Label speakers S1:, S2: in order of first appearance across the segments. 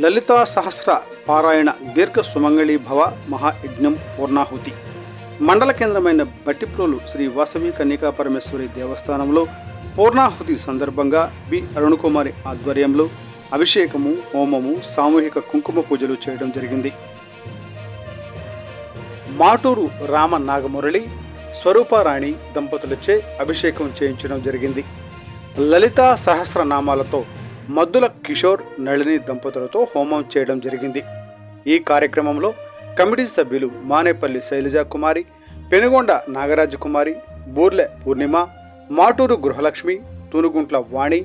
S1: లలితా సహస్ర పారాయణ దీర్ఘ సుమంగళీ భవ మహాయజ్ఞం పూర్ణాహుతి. మండల కేంద్రమైన బట్టిప్రోలు శ్రీ వాసవి కన్యకా పరమేశ్వరి దేవస్థానంలో పూర్ణాహుతి సందర్భంగా బి అరుణకుమారి ఆధ్వర్యంలో అభిషేకము, హోమము, సామూహిక కుంకుమ పూజలు చేయడం జరిగింది. మాటూరు రామ నాగమురళి, స్వరూపారాణి దంపతులచే అభిషేకం చేయించడం జరిగింది. లలితా సహస్రనామాలతో మద్దుల కిషోర్, నళిని దంపతులతో హోమం చేయడం జరిగింది. ఈ కార్యక్రమంలో కమిటీ సభ్యులు మానేపల్లి శైలజాకుమారి, పెనుగొండ నాగరాజకుమారి, బూర్లె పూర్ణిమ, మాటూరు గృహలక్ష్మి, తూనుగుంట్ల వాణి,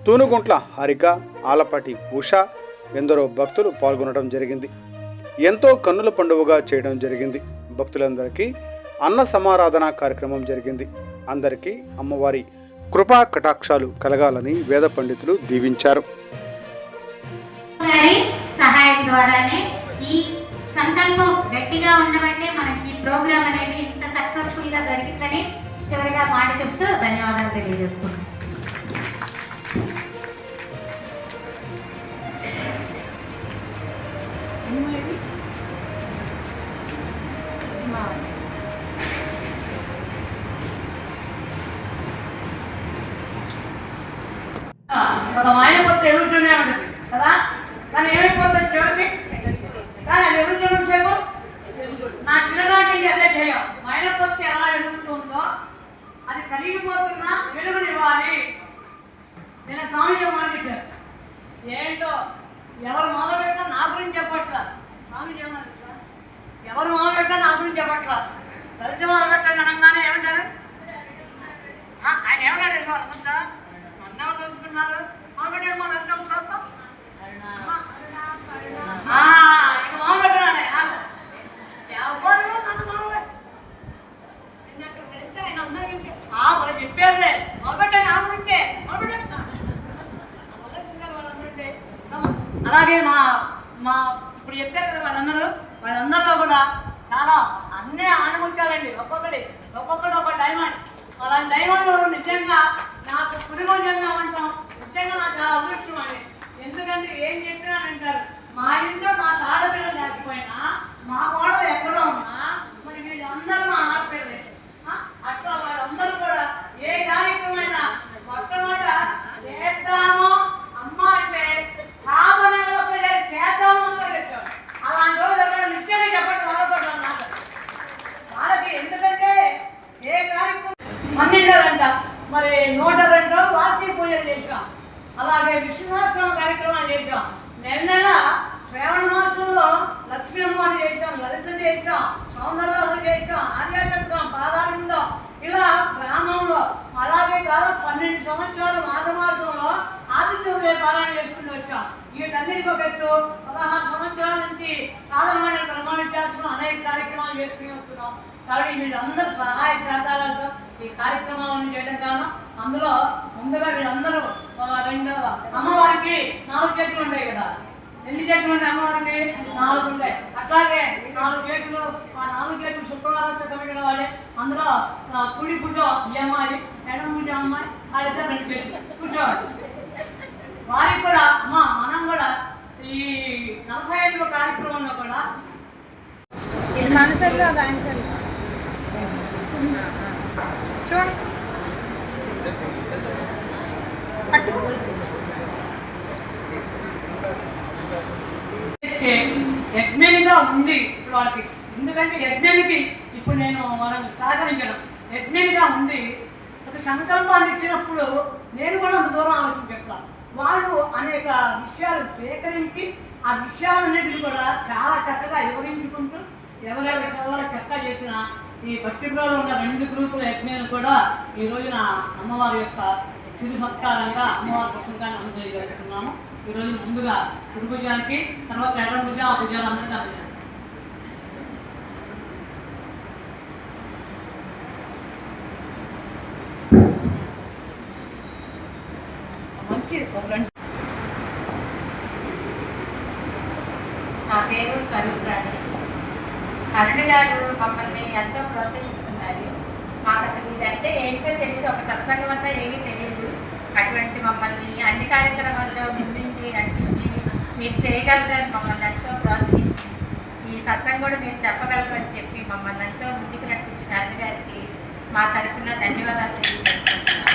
S1: తూనుగుంట్ల హారిక, ఆలపాటి ఉష, ఎందరో భక్తులు పాల్గొనడం జరిగింది. ఎంతో కన్నుల పండుగగా చేయడం జరిగింది. భక్తులందరికీ అన్న సమారాధన కార్యక్రమం జరిగింది. అందరికీ అమ్మవారి కృపా కటాక్షాలు కలగాలని వేద పండితులు దీవించారు.
S2: సహాయం ద్వారానే ఈ సంకల్పం గట్టిగా ఉండబట్టే మనకి ఈ ప్రోగ్రామ్ అనేది ఇంత సక్సెస్ఫుల్ గా జరిగిందని చివరిగా మాట చెప్తూ ధన్యవాదాలు తెలియజేస్తున్నాను.
S3: ఒక మాయపోతే ఎదుగుతూనే ఉంటుంది కదా, కానీ ఏమైపోతుంది చూడండి. కానీ అది ఎదుగుతున్న సేపు నా చిన్ననాటి అదే ధ్యేయం. మాయపోతే ఎలా ఎదుగుతుందో అది కలిగిపోతున్నా వెలుగునివ్వాలి. నేను స్వామిజీ మాట్లాడారు, ఏంటో ఎవరు మొదలుపెట్టా నా గురించి చెప్పట్లా. స్వామిజీ ఏమన్నా ఎవరు మొదలుపెట్టా నా గురించి చెప్పట్లా. తరచు మొదలుపెట్టాను అనగానే ఏమంటారు, ఆయన ఏమన్నాడు వాళ్ళంతా నన్నెవరు తెలుసుకున్నారు మొదలుపెట్టాడు మా నచ్చ ఇక మొదలుపెట్టాడే ఎవరు నన్ను మొదలుపెట్టు ఆయన అందరి మనం చెప్పారులే మొదలుపెట్టాను ఆ గురించే మొదలుపెట్టాను వాళ్ళందరూ. అలాగే మా ఇప్పుడు చెప్పారు కదా వాళ్ళందరిలో కూడా చాలా అన్నీ ఆనముచ్చాలండి. ఒక్కొక్కటి ఒక డైమండ్. అలాంటి డైమండ్ నిజంగా నాకు కుటుంబంగా ఉంటాం. నిజంగా నాకు చాలా అదృష్టం అండి. ఎందుకంటే ఏం చెప్పినానంటారు, మా ఇంట్లో మా ఆడపిల్ల లేకపోయినా మా కోడలు ఎక్కడో ఉన్నా మరి వీళ్ళందరూ మా ఆడపిల్లలే. అట్లా వాళ్ళందరూ కూడా ఏ కార్యక్రమైనా మొట్టమొదట చేద్దాము అమ్మ అంటే కాదని చేద్దాము చెప్పాడు. అలాంటి రోజు దగ్గర నిత్యంగా చెప్పండి మొదలుపడ్డాను నాకు వాళ్ళకి. ఎందుకంటే ఏ కార్యక్రమం పన్నెండోదంట, మరి 102 వార్షిక పూజలు చేసాం. అలాగే విష్ణువాసనం కార్యక్రమాలు చేసాం. నెల శ్రావణ మాసంలో లక్ష్మీ అమ్మవారిని చేసాం, లలితం చేసాం, సౌందర్యం చేసాం, ఆర్యాచక్రం, పాదానందం, ఇలా గ్రామంలో. అలాగే కాదు 12 సంవత్సరాలు మాఘమాసంలో ఆదిత్య పారాయణ చేసుకుని వచ్చాం. వీటన్నిటికి ఒక ఎత్తు 16 సంవత్సరాల నుంచి కాలమాన్ని ప్రమాణించాల్సిన అనేక కార్యక్రమాలు చేసుకుని వస్తున్నాం. కాబట్టి వీళ్ళందరూ సహాయ సహకారాలతో ఈ కార్యక్రమాలను చేయడం కారణం. అందులో ముందుగా వీళ్ళందరూ అమ్మవారికి 4 చేతులు ఉంటాయి కదా. ఎన్ని చేతులు ఉంటాయి అమ్మవారికి? 4 ఉంటాయి. అట్లాగే 4 చేతులు, ఆ 4 చేతులు శుక్రవారంతో కలిగిన వాళ్ళే. అందులో కుడి పుట్ట ఈ అమ్మాయి, ఎడమ పుట్ట అమ్మాయి, వాళ్ళిద్దరు 2 చేతులు కూర్చోవాలి. వారికి కూడా మనం కూడా ఈ 45వ కార్యక్రమంలో కూడా చూడండి యజ్ఞనిగా ఉంది ఇప్పుడు వాళ్ళకి. ఎందుకంటే యజ్ఞనికి ఇప్పుడు మనం సహకరించడం యజ్ఞనిగా ఉంది. ఒక సంకల్పాన్ని ఇచ్చినప్పుడు నేను కూడా దూరం ఆలోచించాను. వాళ్ళు అనేక విషయాలు సేకరించి ఆ విషయాలన్నిటిని కూడా చాలా చక్కగా వివరించుకుంటూ ఎవరెవరి చదవాలి చక్కగా చేసిన ఈ భక్తిలో ఉన్న 2 గ్రూపుల యజ్ఞాన్ని కూడా ఈ రోజున అమ్మవారి యొక్క చిరు సత్కారంగా అమ్మవారి పుస్తకాన్ని అందజేస్తున్నాము. ఈరోజు ముందుగా కుడి భుజానికి, తర్వాత ఎడమ భుజం, ఆ భుజాలు అందరికీ అందజేస్తాం.
S2: నా పేరు స్వరూపారాణి. అరుణ్ గారు మమ్మల్ని ఎంతో ప్రోత్సహిస్తున్నారు. మాకు అసలు ఇదంటే ఏంటో తెలియదు, ఒక సత్సంగం అంతా ఏమీ తెలియదు. అటువంటి మమ్మల్ని అన్ని కార్యక్రమాల్లో ముందుండి నడిపించి మీరు చేయగలరని మమ్మల్ని ఎంతో ప్రోత్సహించి ఈ సత్సంగం కూడా మీరు చెప్పగలరు అని చెప్పి మమ్మల్ని ఎంతో ముందుకు నడిపించిన అరుణ్ గారికి మా తరఫున ధన్యవాదాలు తెలియజేసుకుంటున్నాను.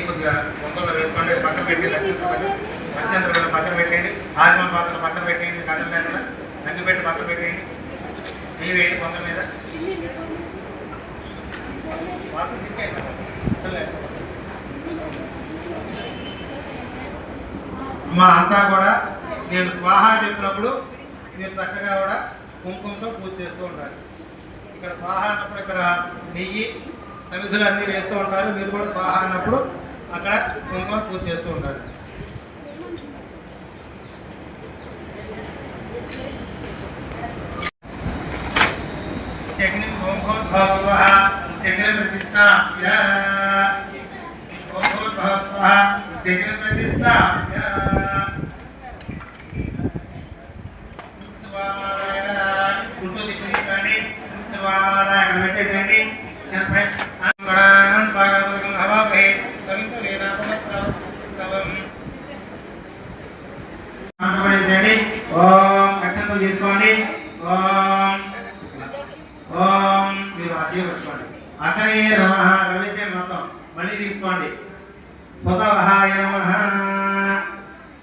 S4: కొద్దిగా వందల్లో వేసుకోండి, పక్కన పెట్టండి, నక్షత్రం పక్కన పెట్టండి, ఆదిమ పాత్ర పక్కన పెట్టండి, కండ మీద అగ్గి పెట్టి పక్కన పెట్టండి, నెయ్యి వేయండి కొంత మీద పాత్ర తీసేయండి. అమ్మ అంతా కూడా నేను స్వాహా చెప్పినప్పుడు మీరు చక్కగా కూడా కుంకుమతో పూజ చేస్తూ ఉంటారు. ఇక్కడ స్వాహా అన్నప్పుడు ఇక్కడ నెయ్యి సమిధులు అన్నీ వేస్తూ ఉంటారు. మీరు కూడా స్వాహా అన్నప్పుడు అక్కడ కుంకుమ పూజ చేస్తూ ఉంటారు. చగ్ని ఓంభోద్భవ చగ్ని ప్రతిష్టాప్య ఓంభోద్భవ చగ్ని ప్రతిష్టాప్య గుంటూ తీసుకొని ఇక్కడ పెట్టేసేయండి. ఓం అక్షంతలు తీసుకోండి. ఓం ఓం మీరు ఆశీర్వదించుకోండి. అక్కడే రమ రవిచేయండి మొత్తం. మళ్ళీ తీసుకోండి. హుతవహాయ నమః,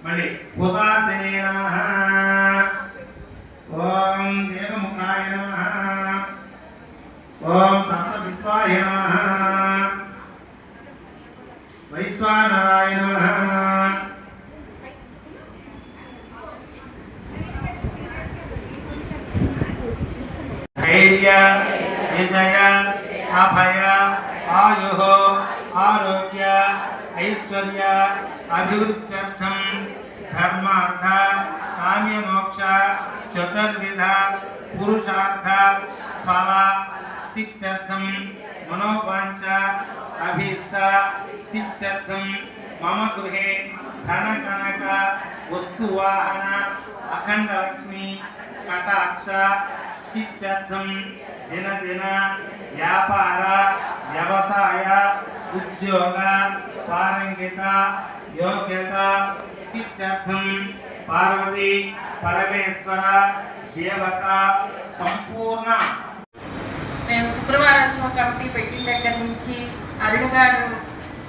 S4: మళ్ళీ హుతాసనే నమః. ఓం దేవముఖాయ నమః. ఓం సప్త విశ్వాయ నమః. వైశ్వానరాయ నమః. ధైర్య విజయ అభయ ఆయుః ఆరోగ్య ఐశ్వర్య అభివృద్ధ్యర్థం ధర్మార్థ కామ్యమోక్ష చతుర్విధ పురుషార్థ ఫల సిద్ధ్యర్థం మనోవాంఛ అభీష్ట సిద్ధ్యర్థం మమ గృహే ధన కనక వస్తువాహన అఖండ లక్ష్మి కటాక్ష సిద్ధ్యర్థం దినదిన వ్యాపార వ్యవసాయ ఉద్యోగ పారంగిత యోగ్యత సిద్ధ్యర్థం పార్వతీ పరమేశ్వర దేవత సంపూర్ణ.
S5: మేము శుక్రవారోత్సవ కమిటీ పెట్టిన దగ్గర నుంచి అరుణ్ గారు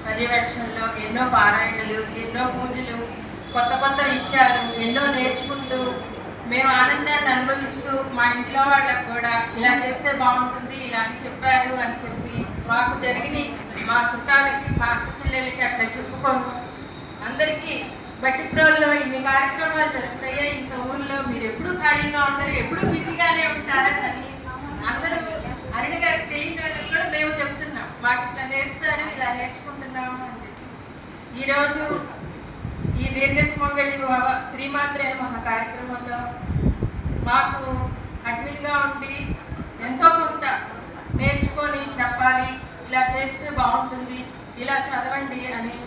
S5: పర్యవేక్షణలో ఎన్నో పారాయణలు, ఎన్నో పూజలు, కొత్త కొత్త విషయాలు ఎన్నో నేర్చుకుంటూ మేము ఆనందాన్ని అనుభవిస్తూ మా ఇంట్లో వాళ్ళకు కూడా ఇలా చేస్తే బాగుంటుంది, ఇలా అని చెప్పారు అని చెప్పి మాకు జరిగిన మా చుట్టాలకి, మా అక్క చెల్లెలకి అట్లా చెప్పుకొని అందరికీ బట్టిప్రోల్లో ఇన్ని కార్యక్రమాలు జరుగుతాయా ఇంత ఊర్లో, మీరు ఎప్పుడు ఖాళీగా ఉంటారు, ఎప్పుడు బిజీగానే ఉంటారని అందరూ అరుణ్ గారికి తెలియని వాళ్ళకి కూడా మేము చెప్తున్నాం. మాకు ఇట్లా నేర్పుతారు, ఇలా నేర్చుకుంటున్నాము అని చెప్పి ఈరోజు ఈ దీర్ఘసుమంగళి శ్రీమాత్రే నమః కార్యక్రమంలో మాకు అడ్మిన్గా ఉండి ఎంతో కొంత నేర్చుకొని చెప్పాలి, ఇలా చేస్తే బాగుంటుంది, ఇలా చదవండి అని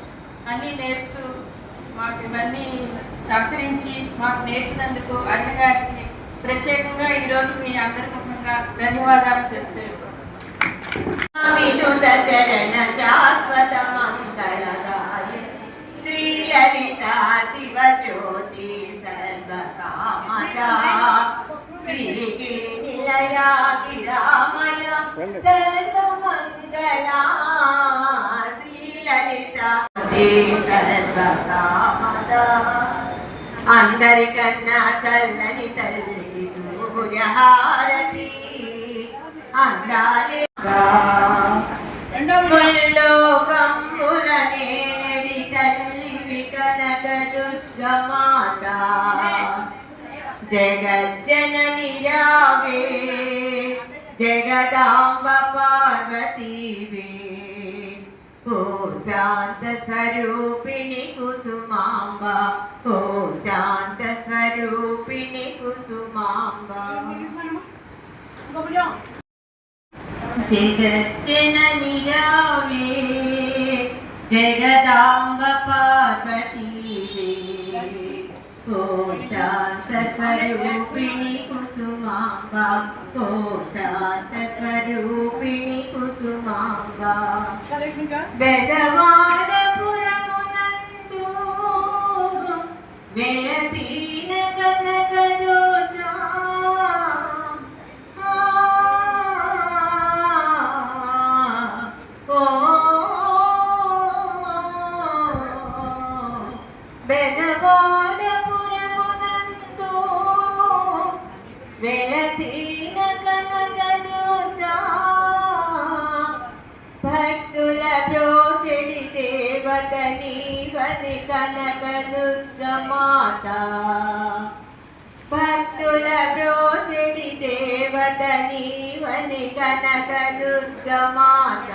S5: అన్నీ నేర్పుతూ మాకు ఇవన్నీ సహకరించి మాకు నేర్పినందుకు అరుణ్ గారికి ప్రత్యేకంగా ఈరోజు మీ అందరి ముఖంగా ధన్యవాదాలు చెప్తాను.
S6: వినుత చరణ శాశ్వత మంగళదాయ శ్రీ లలిత శివ జ్యోతి సర్వకామదా శ్రీగిరి నిలయ గిరామయ సర్వమంగళా శ్రీ లలిత సర్వకామదా. అందరికన్నా చల్లని తల్లి సూర్యహారతి అందాలి ముల్లోకంబులనేవి తల్లివి కనక దుర్గమాత జగజ్జనని రావే జగదాంబ పార్వతీవే ఓ శాంత స్వరూపిణి కుసుమాంబ ఓ శాంత స్వరూపిణి కుసుమాంబ. జగజ్జనని రావే జగదాంబ పార్వతీవే కుసుమాంబ ఓ శాంత స్వరూపిణి కుసుమాంబ బెజవాడపురమునందు వెలసిన కనకదుర్గా బెజవాడపురమునందు వెలసిన కనకదుర్గా భక్తుల బ్రోచెడి దేవత నీవని కనకదుర్గ మాత భక్తుల బ్రోచెడి దేవత నీవని కనకదుర్గ మాత